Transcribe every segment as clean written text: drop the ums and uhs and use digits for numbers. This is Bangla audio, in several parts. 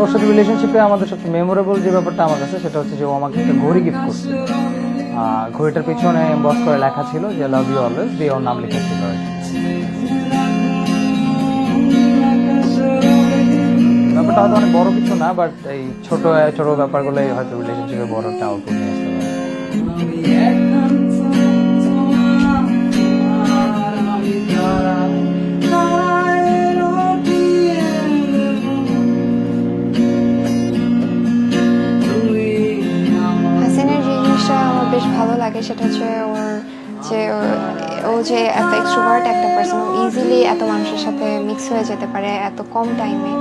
ওর সাথে রিলেশনশিপে আমাদের সবচেয়ে মেমোরেবল যে ব্যাপারটা আমার কাছে সেটা হচ্ছে যে ও আমাকে একটা ঘড়ি গিফট করছে। ঘড়িটার পিছনে এমবস করে লেখা ছিল যে লাভ ইউ অলওয়েজ, দিয়ে ওর নাম লেখা ছিল আর কি। ব্যাপারটা হয়তো অনেক বড় কিছু না, বাট এই ছোট ছোট ব্যাপারগুলোই হয়তো রিলেশনশিপে বড় একটা আউটপুট নিয়ে আসতে পারে। হাসিনের যে জিনিসটা আমার বেশ ভালো লাগে সেটা হচ্ছে ওর যে ও যে এত এক্সট্রোভার্ট একটা পার্সন, ও ইজিলি এত মানুষের সাথে মিক্স হয়ে যেতে পারে এত কম টাইমে।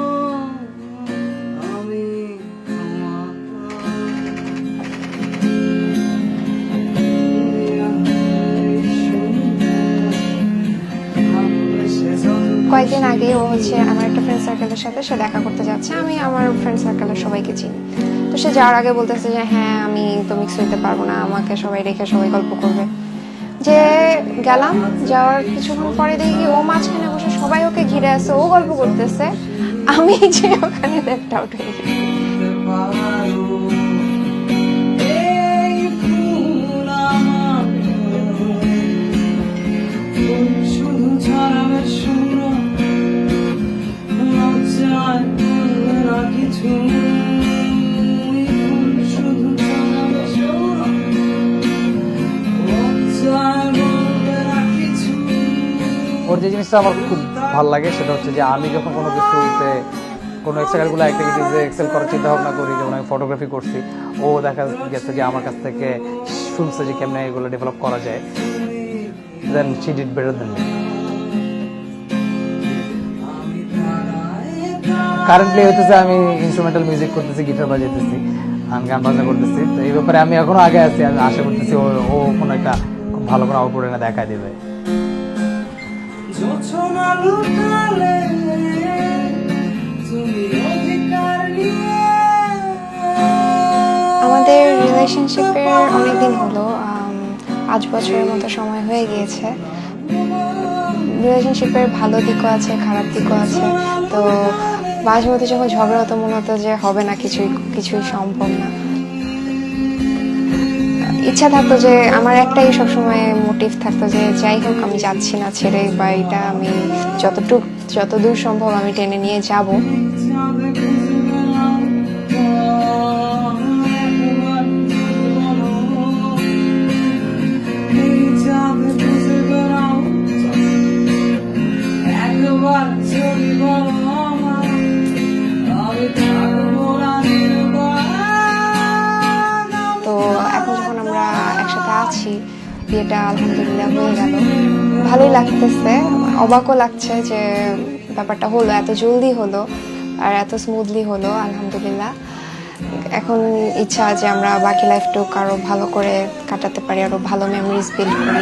কয়েকদিন আগে ও হচ্ছে আমার একটা ফ্রেন্ড সার্কেলের সাথে সে দেখা করতে যাচ্ছে, আমি আমার ফ্রেন্ড সার্কেলের সবাইকে চিনি, তো সে যাওয়ার আগে বলতেছে যে হ্যাঁ আমি তো মিক্স হইতে পারবো না, আমাকে সবাই রেখে সবাই গল্প করবে। যে গেলাম, যাওয়ার কিছুক্ষণ পরে দেখি ও মাঝখানে বসে সবাই ওকে ঘিরে আছে, ও গল্প করতেছে, আমি যে ওখানে লেফট আউট হয়ে গেছি। ওর যে জিনিসটা আমার খুব ভালো লাগে সেটা হচ্ছে যে আমি যখন কোনো কিছুতে কোনো এক্সট্রাকারিকুলার অ্যাক্টিভিটিসে এক্সেল করার চিন্তা ভাবনা করি, যেমন আমি ফটোগ্রাফি করছি, ও দেখা গেছে যে আমার কাছ থেকে শুনছে যে কেমনে এগুলো ডেভেলপ করা যায়, then she did better then me. Currently হইতেছে আমি ইনস্ট্রুমেন্টাল মিউজিক করতেছি, গিটার বাজাইতেছি, গান বাজনা করতেছি, তো এই ব্যাপারে আমি এখনো আগে আছি। আমি আশা করতেছি ও কোনো একটা খুব ভালো কোনো আউটপুট এনে দেখা দেবে। আমাদের রিলেশনশিপের অনেকদিন হলো, 5 বছরের মতো সময় হয়ে গিয়েছে। রিলেশনশিপের ভালো দিকও আছে, খারাপ দিকও আছে, তো মাঝে মধ্যে যখন ঝগড়া হতো মনে হতো যে হবে না, কিছুই সম্ভব না। ইচ্ছা থাকতো যে আমার একটাই সবসময় মোটিভ থাকতো যে যাই হোক আমি যাচ্ছি না ছেড়ে, বা এটা আমি যতদূর সম্ভব আমি টেনে নিয়ে যাব। তো এখন যখন আমরা একসাথে আছি, বিয়েটা আলহামদুলিল্লাহ হয়ে গেল, ভালোই লাগতেছে, অবাকও লাগছে যে ব্যাপারটা হলো, এত জলদি হলো আর এত স্মুথলি হলো আলহামদুলিল্লাহ। এখন ইচ্ছা যে আমরা বাকি লাইফটুকু আরো ভালো করে কাটাতে পারি, আরো ভালো মেমোরিজ বিল্ড করি।